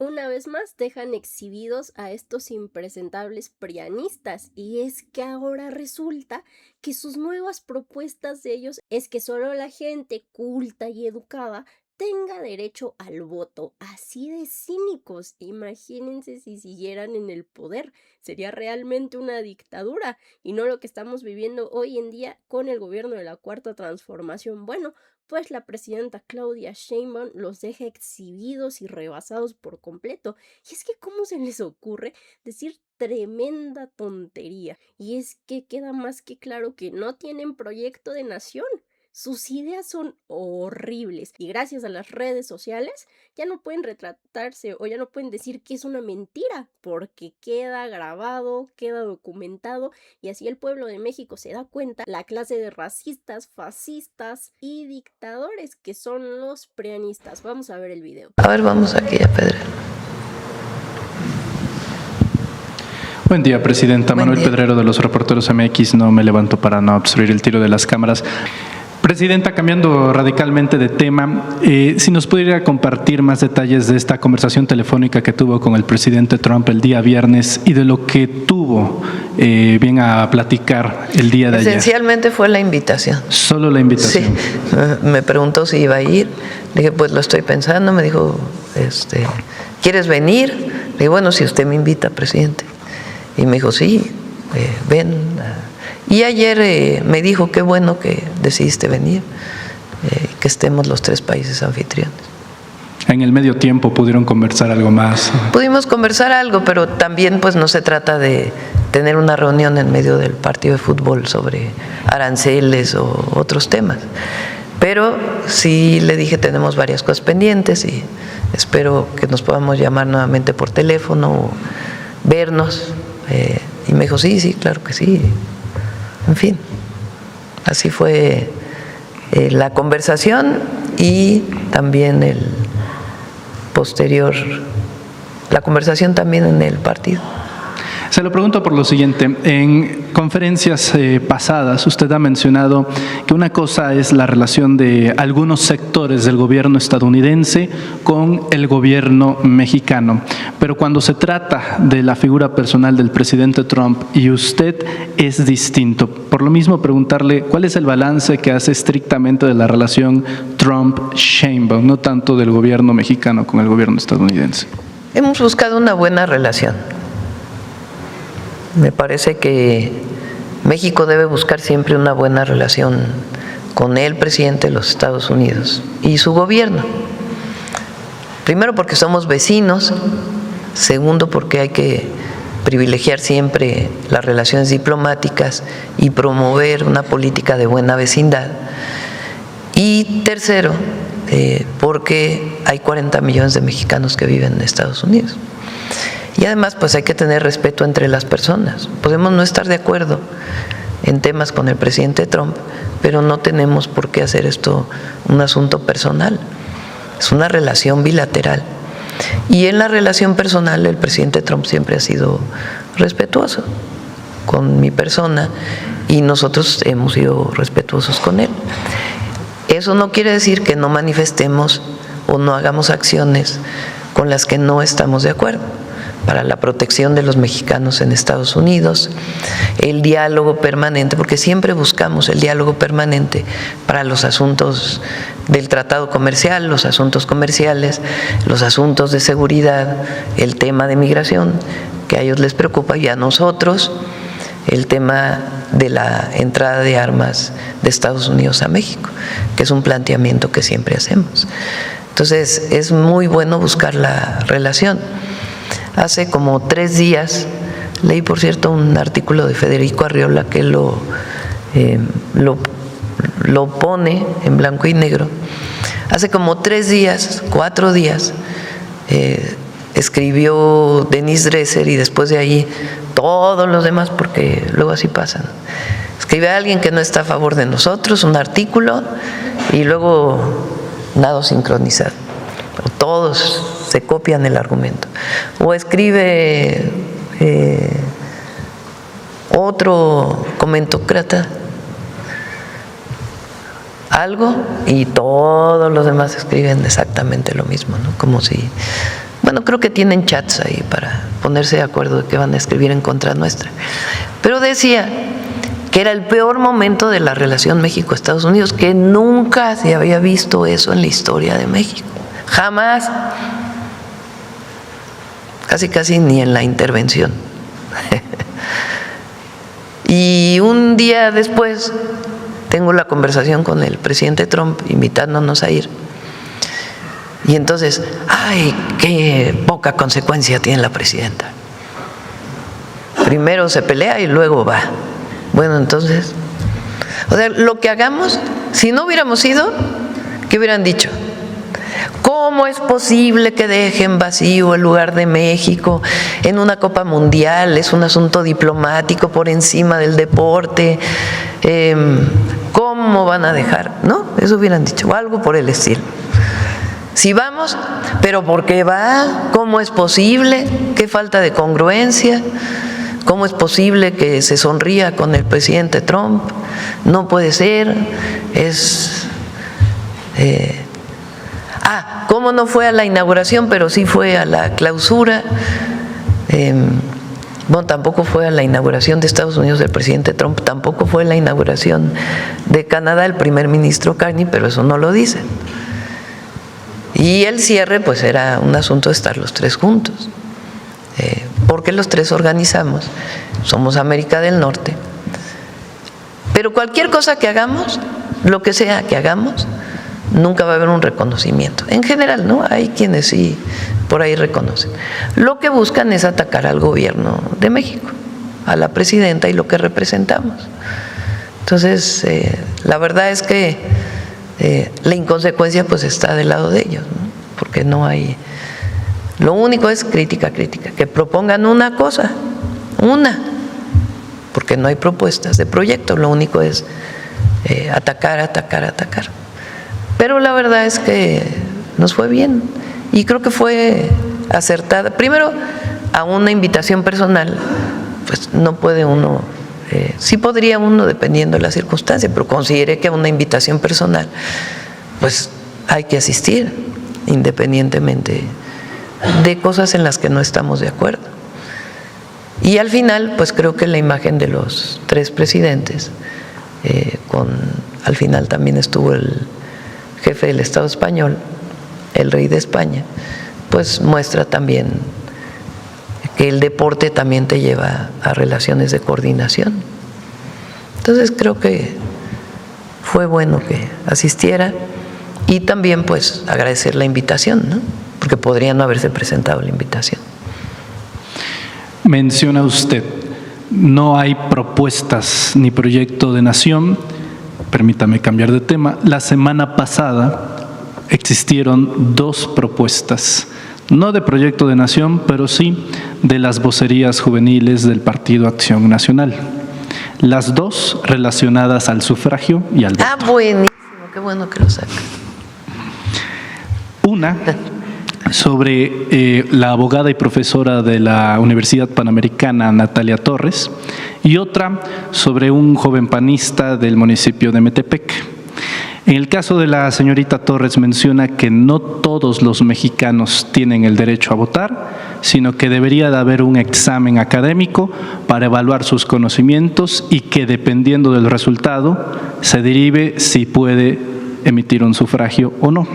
Una vez más dejan exhibidos a estos impresentables prianistas, y es que ahora resulta que sus nuevas propuestas de ellos es que solo la gente culta y educada tenga derecho al voto. Así de cínicos. Imagínense si siguieran en el poder. Sería realmente una dictadura y no lo que estamos viviendo hoy en día con el gobierno de la Cuarta Transformación. Bueno, pues la presidenta Claudia Sheinbaum los deja exhibidos y rebasados por completo. Y es que ¿cómo se les ocurre decir tremenda tontería? Y es que queda más que claro que no tienen proyecto de nación. Sus ideas son horribles y gracias a las redes sociales ya no pueden retratarse o ya no pueden decir que es una mentira porque queda grabado, queda documentado y así el pueblo de México se da cuenta la clase de racistas, fascistas y dictadores que son los prianistas. Vamos a ver el video. A ver, vamos aquí a Pedro. Buen día, Presidenta. Buen Manuel día. Pedrero de los Reporteros MX. No me levanto para no obstruir el tiro de las cámaras. Presidenta, cambiando radicalmente de tema, si nos pudiera compartir más detalles de esta conversación telefónica que tuvo con el presidente Trump el día viernes y de lo que tuvo bien a platicar el día de ayer. Esencialmente fue la invitación. Solo la invitación. Sí, me preguntó si iba a ir. Le dije, pues lo estoy pensando. Me dijo, ¿quieres venir? Le dije, bueno, si usted me invita, presidente. Y me dijo, sí, ven. Y ayer me dijo, qué bueno que decidiste venir, que estemos los tres países anfitriones. En el medio tiempo pudieron conversar algo más. Pudimos conversar algo, pero también pues no se trata de tener una reunión en medio del partido de fútbol sobre aranceles o otros temas. Pero sí le dije, tenemos varias cosas pendientes y espero que nos podamos llamar nuevamente por teléfono o vernos. Y me dijo, sí, claro que sí. En fin, así fue la conversación y también la conversación también en el partido. Se lo pregunto por lo siguiente. En conferencias pasadas usted ha mencionado que una cosa es la relación de algunos sectores del gobierno estadounidense con el gobierno mexicano, pero cuando se trata de la figura personal del presidente Trump y usted es distinto. Por lo mismo, preguntarle cuál es el balance que hace estrictamente de la relación Trump-Sheinbaum, no tanto del gobierno mexicano con el gobierno estadounidense. Hemos buscado una buena relación. Me parece que México debe buscar siempre una buena relación con el presidente de los Estados Unidos y su gobierno. Primero porque somos vecinos, segundo porque hay que privilegiar siempre las relaciones diplomáticas y promover una política de buena vecindad. Y tercero, porque hay 40 millones de mexicanos que viven en Estados Unidos. Y además, pues hay que tener respeto entre las personas. Podemos no estar de acuerdo en temas con el presidente Trump, pero no tenemos por qué hacer esto un asunto personal. Es una relación bilateral. Y en la relación personal, el presidente Trump siempre ha sido respetuoso con mi persona y nosotros hemos sido respetuosos con él. Eso no quiere decir que no manifestemos o no hagamos acciones con las que no estamos de acuerdo. Para la protección de los mexicanos en Estados Unidos, el diálogo permanente, porque siempre buscamos el diálogo permanente para los asuntos del tratado comercial, los asuntos comerciales, los asuntos de seguridad, el tema de migración, que a ellos les preocupa, y a nosotros el tema de la entrada de armas de Estados Unidos a México, que es un planteamiento que siempre hacemos. Entonces, es muy bueno buscar la relación. Hace como 3 días leí, por cierto, un artículo de Federico Arriola que lo pone en blanco y negro. Hace como 3 días, 4 días, escribió Denise Dresser y después de ahí todos los demás, porque luego así pasan. Escribe a alguien que no está a favor de nosotros, un artículo, y luego nada sincronizado. Todos se copian el argumento. O escribe otro comentócrata algo y todos los demás escriben exactamente lo mismo, ¿no? Como si Bueno, creo que tienen chats ahí para ponerse de acuerdo de qué van a escribir en contra nuestra. Pero decía que era el peor momento de la relación México-Estados Unidos, que nunca se había visto eso en la historia de México. Jamás. Casi ni en la intervención. Y un día después tengo la conversación con el presidente Trump invitándonos a ir. Y entonces, ¡ay, qué poca consecuencia tiene la presidenta! Primero se pelea y luego va. Bueno, entonces, o sea, lo que hagamos, si no hubiéramos ido, ¿qué hubieran dicho? ¿Cómo es posible que dejen vacío el lugar de México en una Copa Mundial? Es un asunto diplomático por encima del deporte. ¿Cómo van a dejar? ¿No? Eso hubieran dicho, o algo por el estilo. Si vamos, ¿pero por qué va? ¿Cómo es posible? ¿Qué falta de congruencia? ¿Cómo es posible que se sonría con el presidente Trump? No puede ser. ¿Cómo no fue a la inauguración, pero sí fue a la clausura? Bueno, tampoco fue a la inauguración de Estados Unidos del presidente Trump, tampoco fue a la inauguración de Canadá el primer ministro Carney, pero eso no lo dicen. Y el cierre, pues era un asunto de estar los tres juntos, porque los tres organizamos, somos América del Norte. Pero cualquier cosa que hagamos, lo que sea que hagamos, nunca va a haber un reconocimiento. En general, ¿no? Hay quienes sí por ahí reconocen. Lo que buscan es atacar al gobierno de México, a la presidenta y lo que representamos. Entonces, la verdad es que la inconsecuencia pues está del lado de ellos, ¿no? Porque no hay… Lo único es crítica, que propongan una cosa, porque no hay propuestas de proyecto, lo único es atacar. Pero la verdad es que nos fue bien y creo que fue acertada. Primero, a una invitación personal, pues no puede uno… sí podría uno, dependiendo de la circunstancia, pero consideré que a una invitación personal, pues hay que asistir, independientemente de cosas en las que no estamos de acuerdo. Y al final, pues creo que la imagen de los tres presidentes, al final también estuvo el jefe del Estado español, el rey de España, pues muestra también que el deporte también te lleva a relaciones de coordinación. Entonces creo que fue bueno que asistiera y también pues agradecer la invitación, ¿no? Porque podría no haberse presentado la invitación. Menciona usted, no hay propuestas ni proyecto de nación. Permítame cambiar de tema. La semana pasada existieron dos propuestas, no de proyecto de nación, pero sí de las vocerías juveniles del Partido Acción Nacional. Las dos relacionadas al sufragio y al voto. Ah, buenísimo, qué bueno que lo saca. Una sobre la abogada y profesora de la Universidad Panamericana, Natalia Torres, y otra sobre un joven panista del municipio de Metepec. En el caso de la señorita Torres menciona que no todos los mexicanos tienen el derecho a votar, sino que debería de haber un examen académico para evaluar sus conocimientos y que dependiendo del resultado se derive si puede emitir un sufragio o no.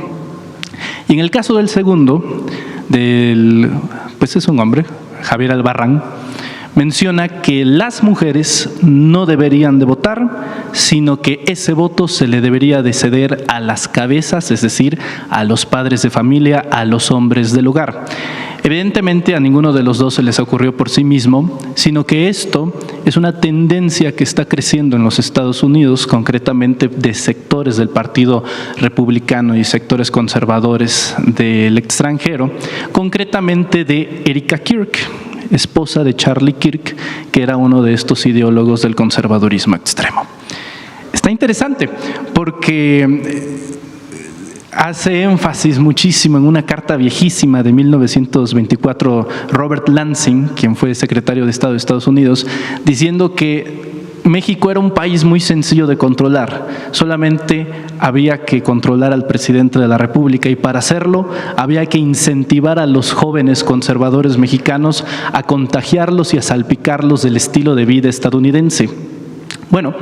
Y en el caso del segundo, pues es un hombre, Javier Albarrán, menciona que las mujeres no deberían de votar, sino que ese voto se le debería de ceder a las cabezas, es decir, a los padres de familia, a los hombres del hogar. Evidentemente a ninguno de los dos se les ocurrió por sí mismo, sino que esto es una tendencia que está creciendo en los Estados Unidos, concretamente de sectores del Partido Republicano y sectores conservadores del extranjero, concretamente de Erika Kirk, esposa de Charlie Kirk, que era uno de estos ideólogos del conservadurismo extremo. Está interesante porque hace énfasis muchísimo en una carta viejísima de 1924, Robert Lansing, quien fue secretario de Estado de Estados Unidos, diciendo que México era un país muy sencillo de controlar, solamente había que controlar al presidente de la República y para hacerlo había que incentivar a los jóvenes conservadores mexicanos a contagiarlos y a salpicarlos del estilo de vida estadounidense. Bueno,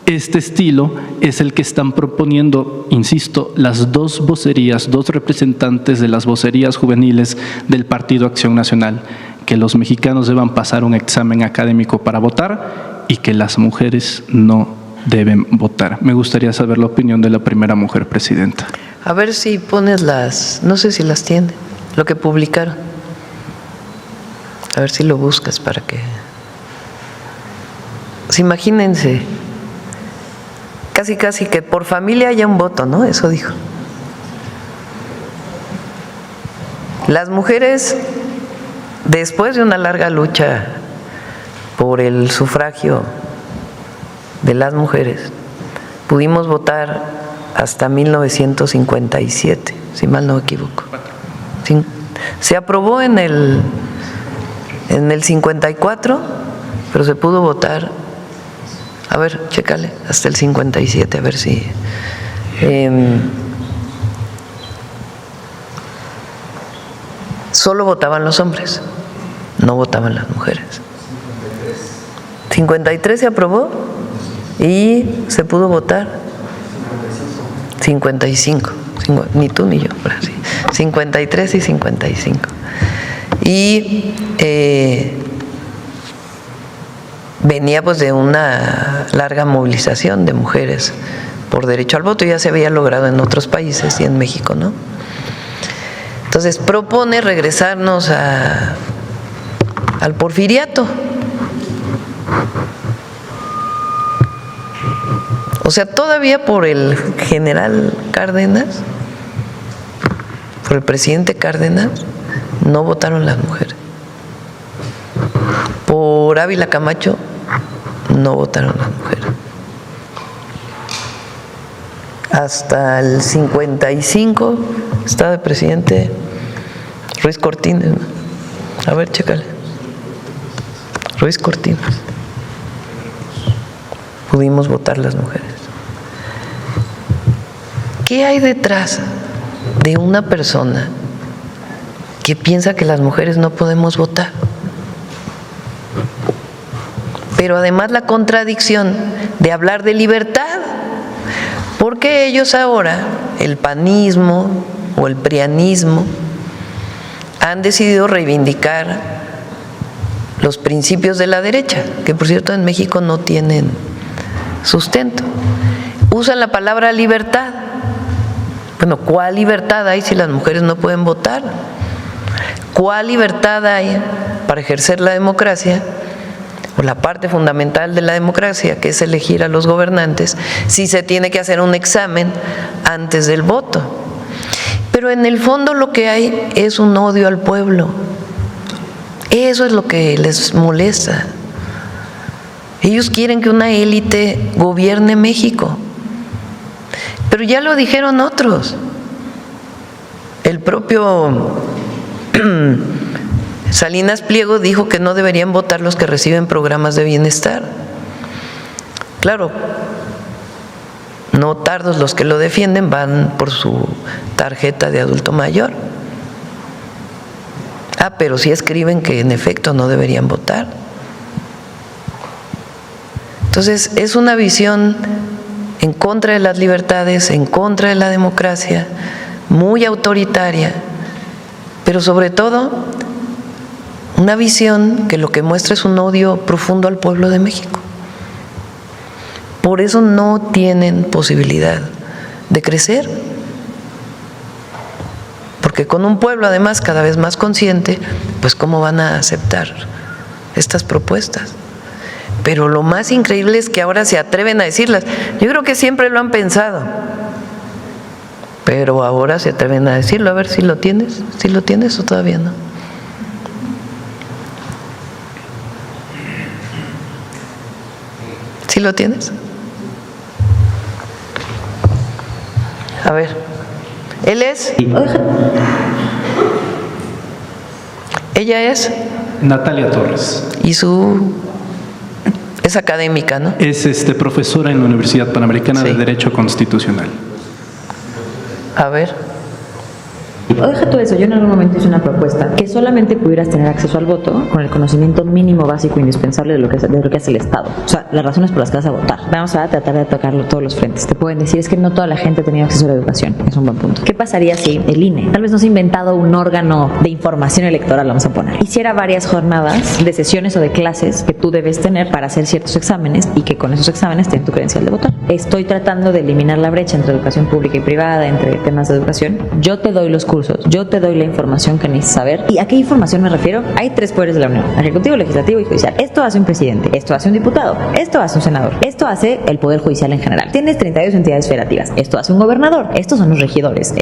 este estilo es el que están proponiendo, insisto, las dos vocerías, dos representantes de las vocerías juveniles del Partido Acción Nacional, que los mexicanos deban pasar un examen académico para votar y que las mujeres no deben votar. Me gustaría saber la opinión de la primera mujer presidenta. A ver si pones no sé si las tiene, lo que publicaron. A ver si lo buscas para que... Pues imagínense, casi que por familia haya un voto, ¿no? Eso dijo. Las mujeres, después de una larga lucha por el sufragio de las mujeres, pudimos votar hasta 1957, si mal no me equivoco. Se aprobó en el 54, pero se pudo votar, a ver, chécale, hasta el 57, a ver si... solo votaban los hombres, no votaban las mujeres. 53 se aprobó y se pudo votar 55, ni tú ni yo, pero sí, 53 y 55. Y venía pues de una larga movilización de mujeres por derecho al voto, ya se había logrado en otros países y en México, ¿no? Entonces propone regresarnos al porfiriato. O sea, todavía por el general Cárdenas, por el presidente Cárdenas, no votaron las mujeres. Por Ávila Camacho, no votaron las mujeres. Hasta el 55 estaba de presidente Ruiz Cortines. A ver, chécale. Ruiz Cortines. Pudimos votar las mujeres. ¿Qué hay detrás de una persona que piensa que las mujeres no podemos votar? Pero además la contradicción de hablar de libertad, porque ellos ahora, el panismo o el prianismo, han decidido reivindicar los principios de la derecha, que por cierto en México no tienen sustento. Usan la palabra libertad. Bueno, ¿cuál libertad hay si las mujeres no pueden votar? ¿Cuál libertad hay para ejercer la democracia, o la parte fundamental de la democracia, que es elegir a los gobernantes, si se tiene que hacer un examen antes del voto? Pero en el fondo lo que hay es un odio al pueblo. Eso es lo que les molesta. Ellos quieren que una élite gobierne México. Pero ya lo dijeron otros. El propio Salinas Pliego dijo que no deberían votar los que reciben programas de bienestar. Claro, no tardos los que lo defienden van por su tarjeta de adulto mayor. Pero sí escriben que en efecto no deberían votar. Entonces es una visión en contra de las libertades, en contra de la democracia, muy autoritaria, pero sobre todo una visión que lo que muestra es un odio profundo al pueblo de México. Por eso no tienen posibilidad de crecer, porque con un pueblo además cada vez más consciente, pues cómo van a aceptar estas propuestas. Pero lo más increíble es que ahora se atreven a decirlas. Yo creo que siempre lo han pensado, pero ahora se atreven a decirlo. A ver si lo tienes, o todavía no. ¿Sí lo tienes? A ver, él es. Ella es Natalia Torres. ¿Y su Es académica, ¿no? Es profesora en la Universidad Panamericana de Derecho Constitucional. A ver. O deja todo eso, yo en algún momento hice una propuesta que solamente pudieras tener acceso al voto con el conocimiento mínimo básico indispensable de lo que es el Estado. O sea, las razones por las que vas a votar. Vamos a tratar de atacarlo todos los frentes. Te pueden decir, es que no toda la gente tenía acceso a la educación. Es un buen punto. ¿Qué pasaría si el INE, tal vez no se ha inventado un órgano de información electoral, vamos a poner, hiciera varias jornadas de sesiones o de clases que tú debes tener para hacer ciertos exámenes y que con esos exámenes tengas tu credencial de votar? Estoy tratando de eliminar la brecha entre educación pública y privada, entre temas de educación. Yo te doy los cursos, yo te doy la información que necesitas saber. ¿Y a qué información me refiero? Hay 3 poderes de la Unión: Ejecutivo, Legislativo y Judicial. Esto hace un presidente, esto hace un diputado, esto hace un senador, esto hace el Poder Judicial en general. Tienes 32 entidades federativas, esto hace un gobernador, estos son los regidores,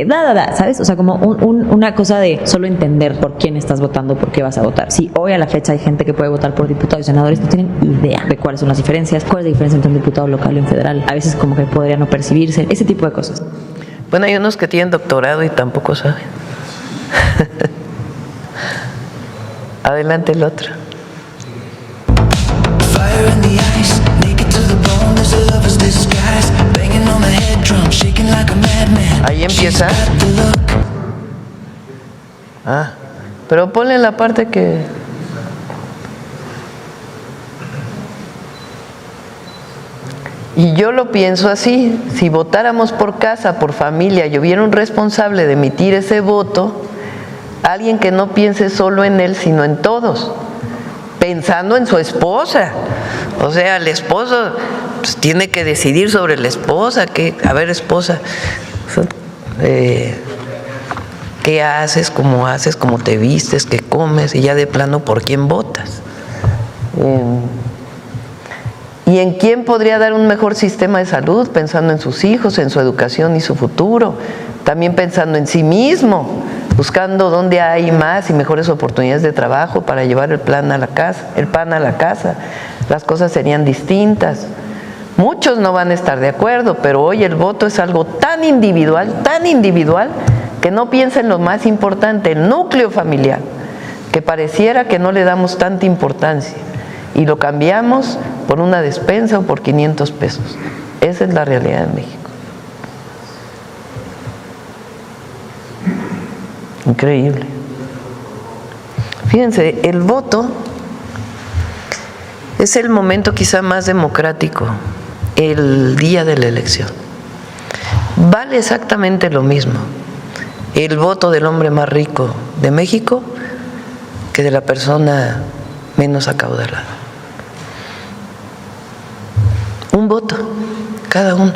¿sabes? O sea, como una cosa de solo entender por quién estás votando, por qué vas a votar. Si hoy a la fecha hay gente que puede votar por diputados y senadores, no tienen idea de cuáles son las diferencias, cuál es la diferencia entre un diputado local y un federal. A veces como que podría no percibirse, ese tipo de cosas. Bueno, hay unos que tienen doctorado y tampoco saben. Adelante el otro. Ahí empieza. Ah, pero ponle la parte que... Y yo lo pienso así: si votáramos por casa, por familia, y hubiera un responsable de emitir ese voto, alguien que no piense solo en él, sino en todos, pensando en su esposa. O sea, el esposo pues, tiene que decidir sobre la esposa. A ver, esposa, ¿qué haces? ¿Cómo te vistes? ¿Qué comes? Y ya de plano, ¿por quién votas? ¿Y en quién podría dar un mejor sistema de salud? Pensando en sus hijos, en su educación y su futuro. También pensando en sí mismo, buscando dónde hay más y mejores oportunidades de trabajo para llevar el pan a la casa. Las cosas serían distintas. Muchos no van a estar de acuerdo, pero hoy el voto es algo tan individual, que no piensa en lo más importante, el núcleo familiar, que pareciera que no le damos tanta importancia y lo cambiamos por una despensa o por 500 pesos. Esa es la realidad en México. Increíble. Fíjense, el voto es el momento quizá más democrático, el día de la elección. Vale exactamente lo mismo el voto del hombre más rico de México que de la persona menos acaudalada. Un voto, cada uno.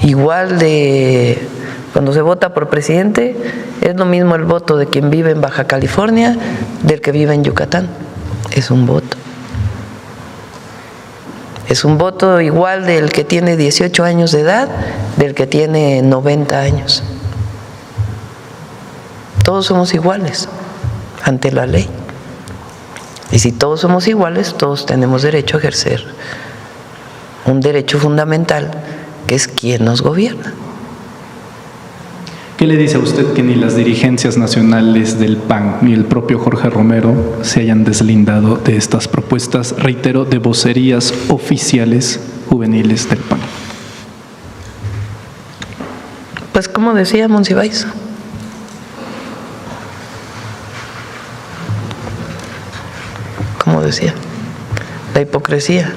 Igual de cuando se vota por presidente, es lo mismo el voto de quien vive en Baja California del que vive en Yucatán. Es un voto. Es un voto igual del que tiene 18 años de edad, del que tiene 90 años. Todos somos iguales ante la ley. Y si todos somos iguales, todos tenemos derecho a ejercer un derecho fundamental, que es quién nos gobierna. ¿Qué le dice a usted que ni las dirigencias nacionales del PAN ni el propio Jorge Romero se hayan deslindado de estas propuestas, reitero, de vocerías oficiales juveniles del PAN? Pues como decía Monsiváis, la hipocresía.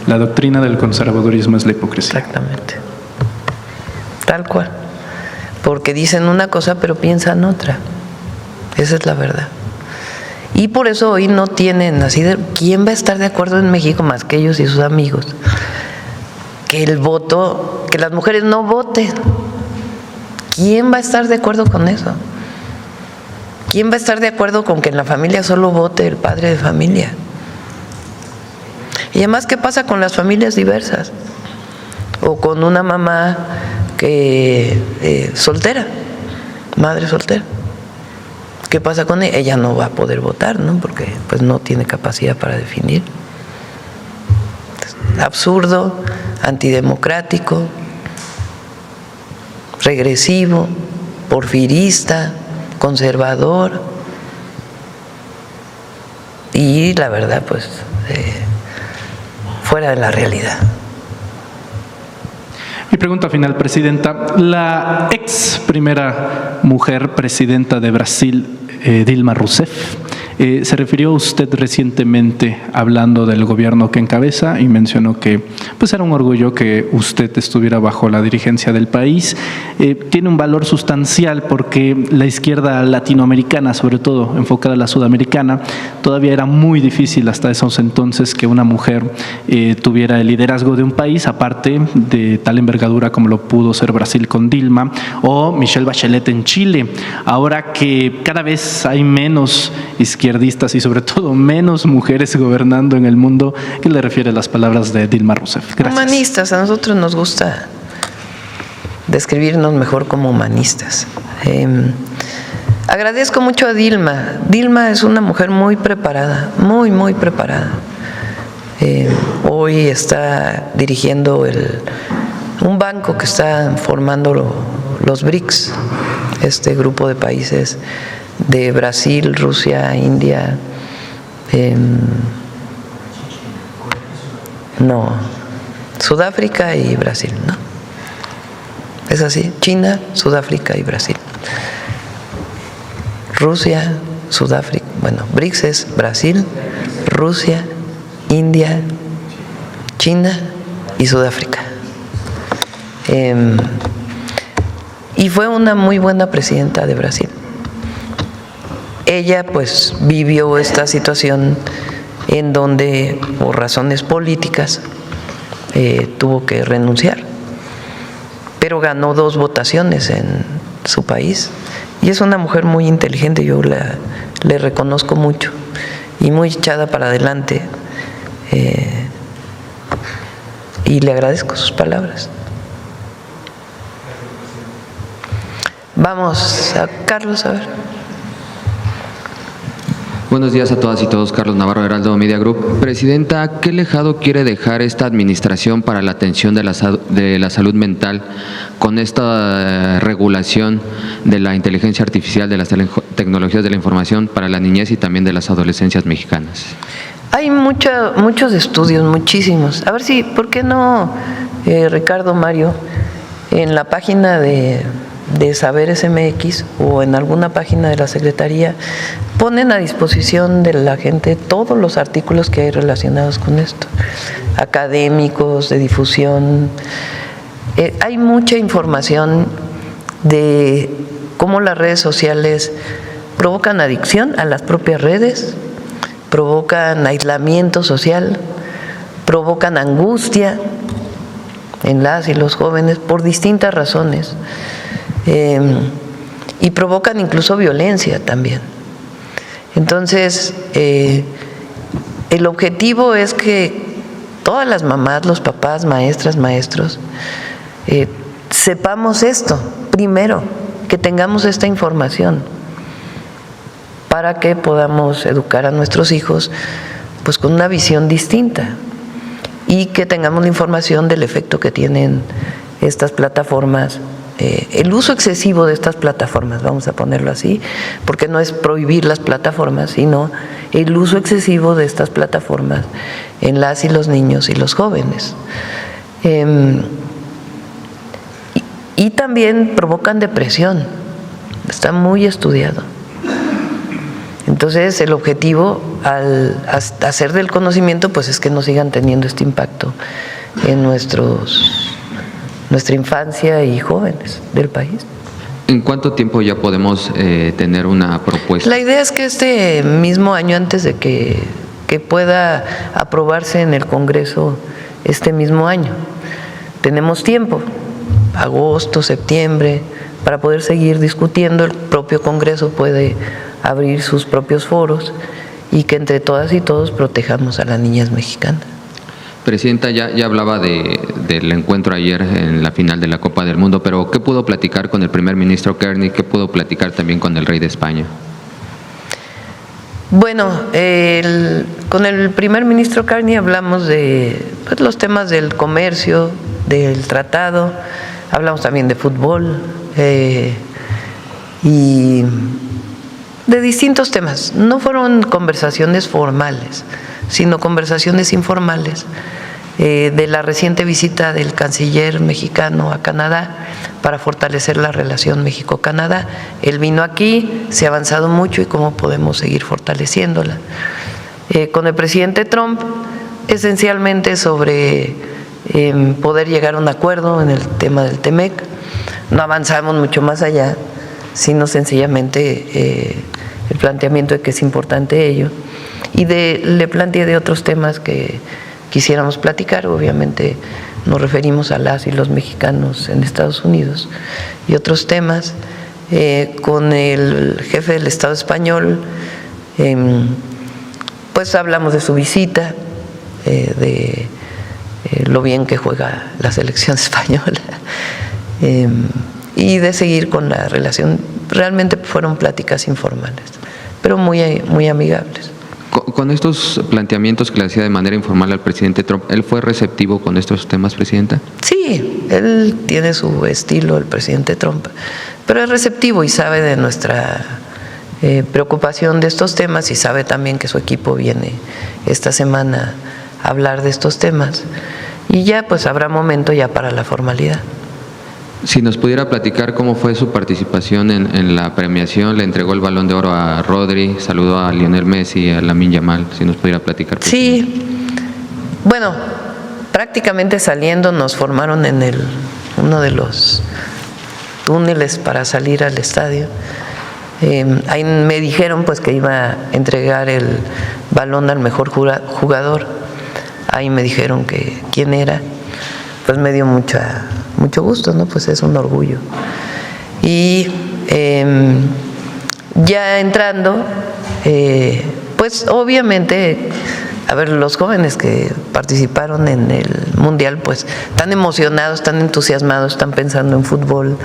La doctrina del conservadurismo es la hipocresía. Exactamente. Tal cual. Porque dicen una cosa pero piensan otra. Esa es la verdad. Y por eso hoy no tienen así de... ¿Quién va a estar de acuerdo en México más que ellos y sus amigos? Que el voto, que las mujeres no voten. ¿Quién va a estar de acuerdo con eso? ¿Quién va a estar de acuerdo con que en la familia solo vote el padre de familia? Y además, ¿qué pasa con las familias diversas? O con una mamá que soltera, madre soltera. ¿Qué pasa con ella? Ella no va a poder votar, ¿no? Porque pues no tiene capacidad para definir. Absurdo, antidemocrático, regresivo, porfirista, conservador. y la verdad, pues, fuera de la realidad. Mi pregunta final, Presidenta. La ex primera mujer presidenta de Brasil, Dilma Rousseff, se refirió a usted recientemente hablando del gobierno que encabeza y mencionó que pues era un orgullo que usted estuviera bajo la dirigencia del país. Tiene un valor sustancial porque la izquierda latinoamericana, sobre todo enfocada a la sudamericana, todavía era muy difícil hasta esos entonces que una mujer tuviera el liderazgo de un país, aparte de tal envergadura como lo pudo ser Brasil con Dilma o Michelle Bachelet en Chile. Ahora que cada vez hay menos izquierdistas y sobre todo menos mujeres gobernando en el mundo, ¿qué le refiere a las palabras de Dilma Rousseff? Gracias. Humanistas, a nosotros nos gusta describirnos mejor como humanistas. Agradezco mucho a Dilma. Dilma es una mujer muy preparada, muy preparada. Hoy está dirigiendo un banco que está formando los BRICS, este grupo de países de Brasil, Rusia, India, Sudáfrica y Brasil, ¿no? Es así, China, Sudáfrica y Brasil. Rusia, Sudáfrica, bueno, BRICS es Brasil, Rusia, India, China y Sudáfrica. Y fue una muy buena presidenta de Brasil. Ella pues vivió esta situación en donde por razones políticas tuvo que renunciar, pero ganó 2 votaciones en su país y es una mujer muy inteligente, yo le reconozco mucho y muy echada para adelante y le agradezco sus palabras. Vamos a Carlos, a ver. Buenos días a todas y todos. Carlos Navarro, Heraldo Media Group. Presidenta, ¿qué legado quiere dejar esta administración para la atención de la salud mental con esta regulación de la inteligencia artificial, de las tecnologías de la información para la niñez y también de las adolescencias mexicanas? Hay muchos estudios, muchísimos. A ver si, ¿por qué no, Ricardo, Mario, en la página de Saberes MX o en alguna página de la Secretaría ponen a disposición de la gente todos los artículos que hay relacionados con esto, académicos, de difusión? Hay mucha información de cómo las redes sociales provocan adicción a las propias redes, provocan aislamiento social, provocan angustia en las y los jóvenes por distintas razones. Y provocan incluso violencia también. Entonces, el objetivo es que todas las mamás, los papás, maestras, maestros, sepamos esto, primero, que tengamos esta información para que podamos educar a nuestros hijos pues con una visión distinta y que tengamos la información del efecto que tienen estas plataformas. El uso excesivo de estas plataformas, vamos a ponerlo así, porque no es prohibir las plataformas, sino el uso excesivo de estas plataformas en las y los niños y los jóvenes. Y también provocan depresión, está muy estudiado. Entonces, el objetivo al hacer del conocimiento, pues es que no sigan teniendo este impacto en nuestra infancia y jóvenes del país. ¿En cuánto tiempo ya podemos tener una propuesta? La idea es que este mismo año, antes de que pueda aprobarse en el Congreso este mismo año, tenemos tiempo, agosto, septiembre, para poder seguir discutiendo. El propio Congreso puede abrir sus propios foros y que entre todas y todos protejamos a las niñas mexicanas. Presidenta, ya hablaba del encuentro ayer en la final de la Copa del Mundo, pero ¿qué pudo platicar con el primer ministro Kearney? ¿Qué pudo platicar también con el rey de España? Bueno, con el primer ministro Kearney hablamos de los temas del comercio, del tratado, hablamos también de fútbol y de distintos temas. No fueron conversaciones formales, sino conversaciones informales. De la reciente visita del canciller mexicano a Canadá para fortalecer la relación México-Canadá. Él vino aquí, se ha avanzado mucho y cómo podemos seguir fortaleciéndola. Con el presidente Trump, esencialmente sobre poder llegar a un acuerdo en el tema del TEMEC. No avanzamos mucho más allá, sino sencillamente el planteamiento de que es importante ello. Y le planteé de otros temas que quisiéramos platicar. Obviamente nos referimos a las y los mexicanos en Estados Unidos y otros temas. Con el jefe del Estado español, pues hablamos de su visita, de lo bien que juega la selección española y de seguir con la relación. Realmente fueron pláticas informales, pero muy, muy amigables. Con estos planteamientos que le hacía de manera informal al presidente Trump, ¿él fue receptivo con estos temas, Presidenta? Sí, él tiene su estilo, el presidente Trump, pero es receptivo y sabe de nuestra preocupación de estos temas y sabe también que su equipo viene esta semana a hablar de estos temas y ya pues habrá momento ya para la formalidad. Si nos pudiera platicar cómo fue su participación en la premiación, le entregó el Balón de Oro a Rodri, saludó a Lionel Messi y a Lamine Yamal, si nos pudiera platicar. Sí, bueno, prácticamente saliendo nos formaron en uno de los túneles para salir al estadio. Ahí me dijeron pues que iba a entregar el balón al mejor jugador. Ahí me dijeron que quién era. Pues me dio mucho gusto, ¿no? Pues es un orgullo. Y ya entrando, pues obviamente, a ver, los jóvenes que participaron en el Mundial, pues están emocionados, están entusiasmados, están pensando en fútbol,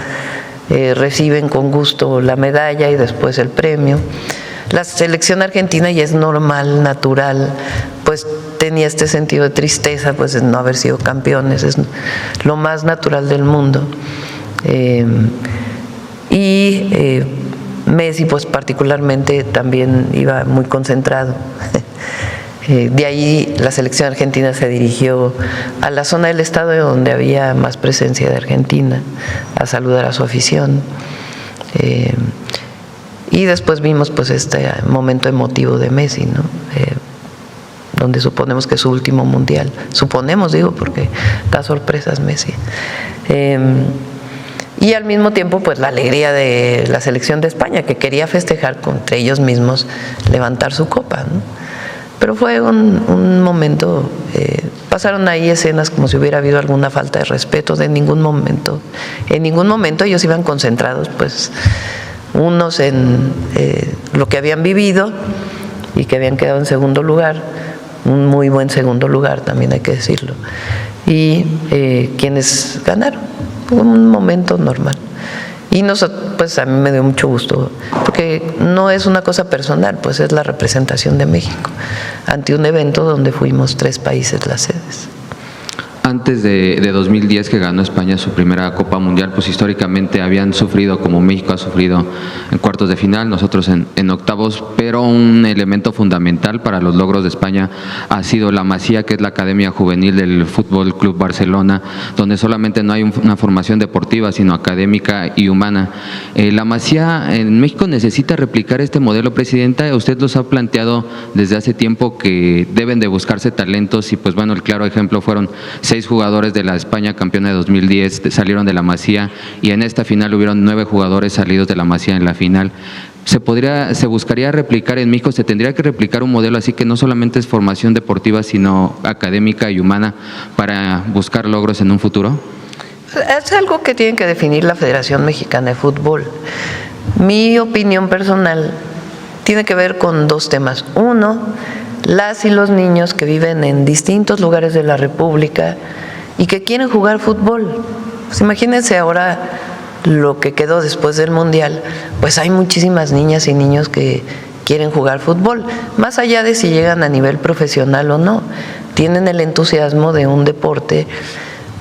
reciben con gusto la medalla y después el premio. La selección argentina ya es normal, natural, pues tenía este sentido de tristeza, pues de no haber sido campeones, es lo más natural del mundo. Messi, pues particularmente también iba muy concentrado. De ahí la selección argentina se dirigió a la zona del estadio donde había más presencia de Argentina, a saludar a su afición. Y después vimos pues este momento emotivo de Messi, ¿no? Donde suponemos que es su último mundial. Suponemos, digo, porque da sorpresas Messi. Y al mismo tiempo pues la alegría de la selección de España, que quería festejar entre ellos mismos, levantar su copa, ¿no? Pero fue un momento, pasaron ahí escenas como si hubiera habido alguna falta de respeto. En ningún momento ellos iban concentrados, pues unos en lo que habían vivido y que habían quedado en segundo lugar, un muy buen segundo lugar también hay que decirlo, y quienes ganaron. Fue un momento normal. Y pues a mí me dio mucho gusto, porque no es una cosa personal, pues es la representación de México ante un evento donde fuimos 3 países las sedes. Antes de 2010, que ganó España su primera Copa Mundial, pues históricamente habían sufrido, como México ha sufrido en cuartos de final, nosotros en octavos, pero un elemento fundamental para los logros de España ha sido la Masía, que es la Academia Juvenil del Fútbol Club Barcelona, donde solamente no hay una formación deportiva, sino académica y humana. La Masía en México necesita replicar este modelo, Presidenta. Usted los ha planteado desde hace tiempo que deben de buscarse talentos y pues bueno, el claro ejemplo fueron 6 jugadores de la España campeona de 2010 salieron de la Masía y en esta final hubieron 9 jugadores salidos de la Masía en la final. ¿Se buscaría replicar en México? ¿Se tendría que replicar un modelo así que no solamente es formación deportiva, sino académica y humana para buscar logros en un futuro? Es algo que tiene que definir la Federación Mexicana de Fútbol. Mi opinión personal tiene que ver con 2 temas. Uno, las y los niños que viven en distintos lugares de la República y que quieren jugar fútbol. Pues imagínense ahora lo que quedó después del Mundial, pues hay muchísimas niñas y niños que quieren jugar fútbol, más allá de si llegan a nivel profesional o no, tienen el entusiasmo de un deporte,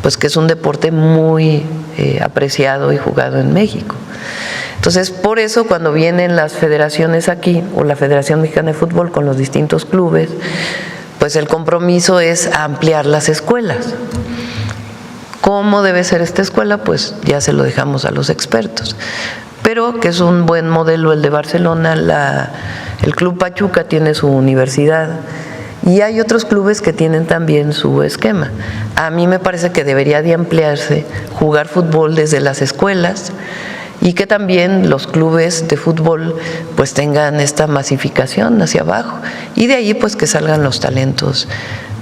pues que es un deporte muy apreciado y jugado en México. Entonces, por eso cuando vienen las federaciones aquí, o la Federación Mexicana de Fútbol con los distintos clubes, pues el compromiso es ampliar las escuelas. ¿Cómo debe ser esta escuela? Pues ya se lo dejamos a los expertos. Pero que es un buen modelo el de Barcelona, el Club Pachuca tiene su universidad y hay otros clubes que tienen también su esquema. A mí me parece que debería de ampliarse, jugar fútbol desde las escuelas y que también los clubes de fútbol pues tengan esta masificación hacia abajo y de ahí pues que salgan los talentos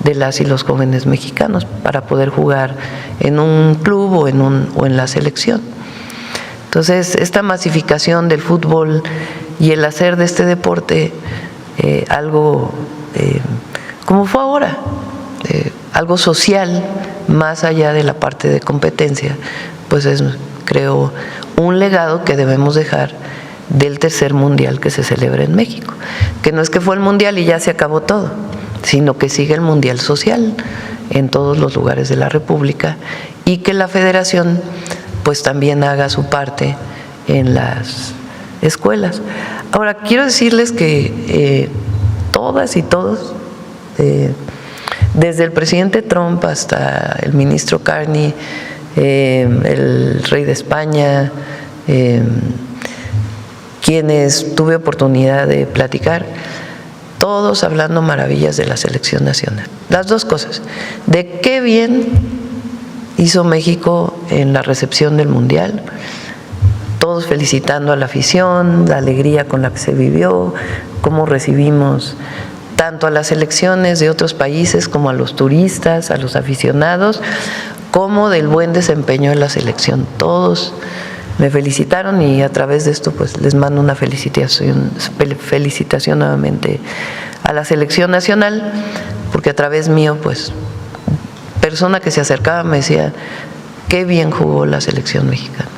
de las y los jóvenes mexicanos para poder jugar en un club o en la selección. Entonces, esta masificación del fútbol y el hacer de este deporte algo como fue ahora, algo social, más allá de la parte de competencia, pues es, creo, un legado que debemos dejar del tercer mundial que se celebra en México, que no es que fue el mundial y ya se acabó todo, sino que sigue el mundial social en todos los lugares de la República y que la federación pues también haga su parte en las escuelas. Ahora, quiero decirles que todas y todos, desde el presidente Trump hasta el ministro Carney, el rey de España, quienes tuve oportunidad de platicar, todos hablando maravillas de la selección nacional. Las dos cosas, de qué bien hizo México en la recepción del Mundial, todos felicitando a la afición, la alegría con la que se vivió, cómo recibimos tanto a las selecciones de otros países como a los turistas, a los aficionados, como del buen desempeño de la selección. Todos me felicitaron y a través de esto pues les mando una felicitación nuevamente a la selección nacional, porque a través mío pues persona que se acercaba me decía qué bien jugó la selección mexicana.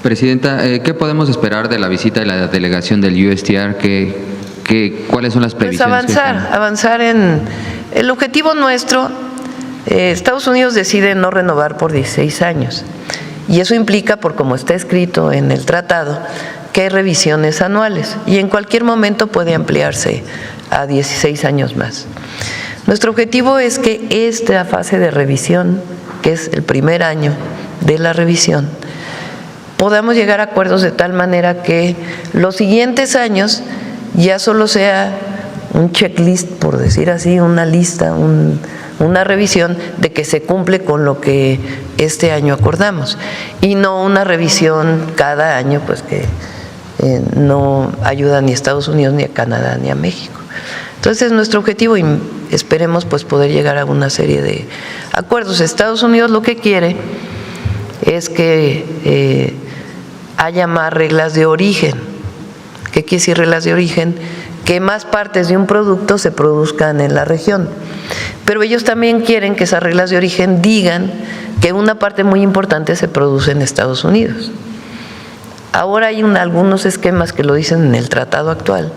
Presidenta, ¿qué podemos esperar de la visita de la delegación del USTR? ¿Cuáles son las previsiones? Pues avanzar en el objetivo nuestro. Estados Unidos decide no renovar por 16 años y eso implica, por como está escrito en el tratado, que hay revisiones anuales y en cualquier momento puede ampliarse a 16 años más. Nuestro objetivo es que esta fase de revisión, que es el primer año de la revisión, podamos llegar a acuerdos de tal manera que los siguientes años ya solo sea un checklist, por decir así, una lista, una revisión de que se cumple con lo que este año acordamos y no una revisión cada año pues que no ayuda ni a Estados Unidos, ni a Canadá, ni a México. Entonces nuestro objetivo y esperemos pues poder llegar a una serie de acuerdos. Estados Unidos lo que quiere es que haya más reglas de origen. ¿Qué quiere decir reglas de origen? Que más partes de un producto se produzcan en la región. Pero ellos también quieren que esas reglas de origen digan que una parte muy importante se produce en Estados Unidos. Ahora hay algunos esquemas que lo dicen en el tratado actual,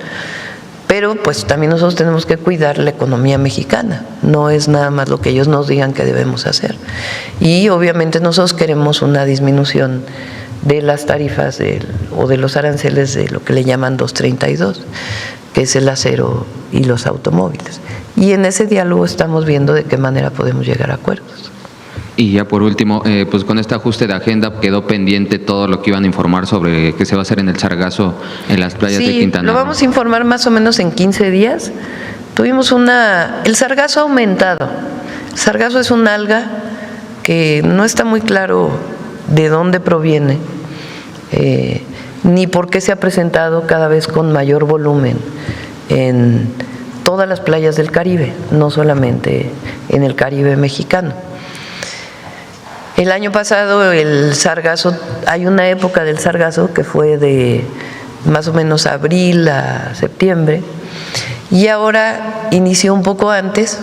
pero pues también nosotros tenemos que cuidar la economía mexicana, no es nada más lo que ellos nos digan que debemos hacer. Y obviamente nosotros queremos una disminución de las tarifas o de los aranceles de lo que le llaman 232, que es el acero y los automóviles. Y en ese diálogo estamos viendo de qué manera podemos llegar a acuerdos. Y ya por último, pues con este ajuste de agenda quedó pendiente todo lo que iban a informar sobre qué se va a hacer en el Sargazo, en las playas de Quintana Roo. Lo vamos a informar más o menos en 15 días. Tuvimos el sargazo ha aumentado. El sargazo es un alga que no está muy claro de dónde proviene, ni por qué se ha presentado cada vez con mayor volumen en todas las playas del Caribe, no solamente en el Caribe mexicano. El año pasado el sargazo, hay una época del sargazo que fue de más o menos abril a septiembre y ahora inició un poco antes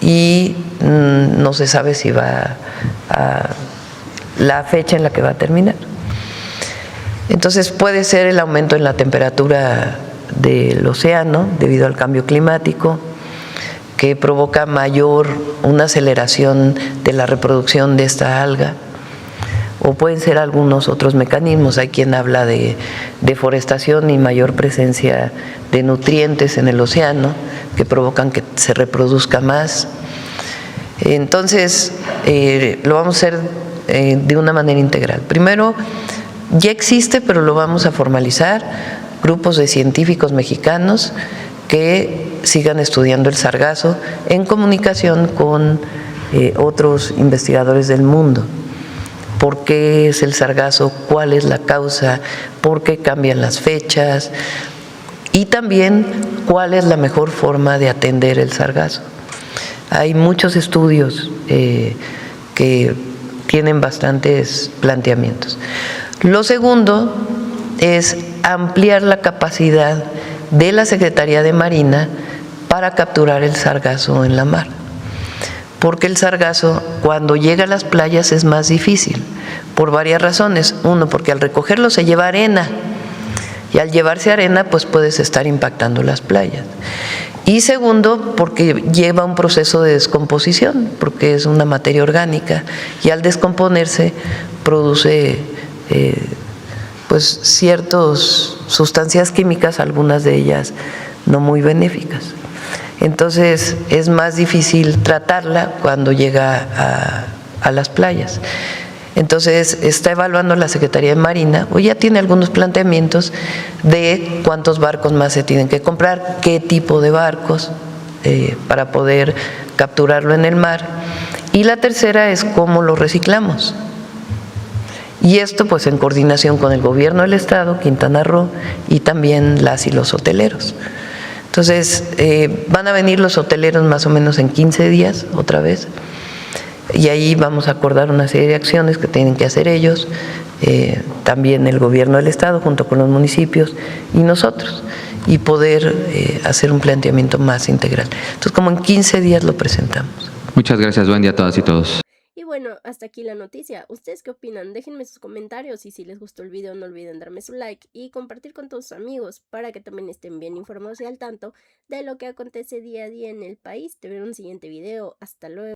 y no se sabe si va a la fecha en la que va a terminar. Entonces puede ser el aumento en la temperatura del océano debido al cambio climático, que provoca una aceleración de la reproducción de esta alga, o pueden ser algunos otros mecanismos. Hay quien habla de deforestación y mayor presencia de nutrientes en el océano que provocan que se reproduzca más. Entonces, lo vamos a hacer de una manera integral. Primero, ya existe, pero lo vamos a formalizar, grupos de científicos mexicanos que sigan estudiando el sargazo en comunicación con otros investigadores del mundo. ¿Por qué es el sargazo? ¿Cuál es la causa? ¿Por qué cambian las fechas? Y también, ¿cuál es la mejor forma de atender el sargazo? Hay muchos estudios que tienen bastantes planteamientos. Lo segundo es ampliar la capacidad de la Secretaría de Marina para capturar el sargazo en la mar. Porque el sargazo, cuando llega a las playas, es más difícil, por varias razones. Uno, porque al recogerlo se lleva arena, y al llevarse arena, pues puedes estar impactando las playas. Y segundo, porque lleva un proceso de descomposición, porque es una materia orgánica, y al descomponerse produce pues ciertas sustancias químicas, algunas de ellas no muy benéficas. Entonces es más difícil tratarla cuando llega a las playas. Entonces está evaluando la Secretaría de Marina, o ya tiene algunos planteamientos de cuántos barcos más se tienen que comprar, qué tipo de barcos para poder capturarlo en el mar. Y la tercera es cómo lo reciclamos. Y esto pues en coordinación con el gobierno del estado, Quintana Roo, y también las y los hoteleros. Entonces van a venir los hoteleros más o menos en 15 días otra vez, y ahí vamos a acordar una serie de acciones que tienen que hacer ellos, también el gobierno del estado junto con los municipios y nosotros, y poder hacer un planteamiento más integral. Entonces como en 15 días lo presentamos. Muchas gracias, buen día a todas y todos. Y bueno, hasta aquí la noticia. ¿Ustedes qué opinan? Déjenme sus comentarios y si les gustó el video no olviden darme su like y compartir con todos sus amigos para que también estén bien informados y al tanto de lo que acontece día a día en el país. Te veo en un siguiente video. Hasta luego.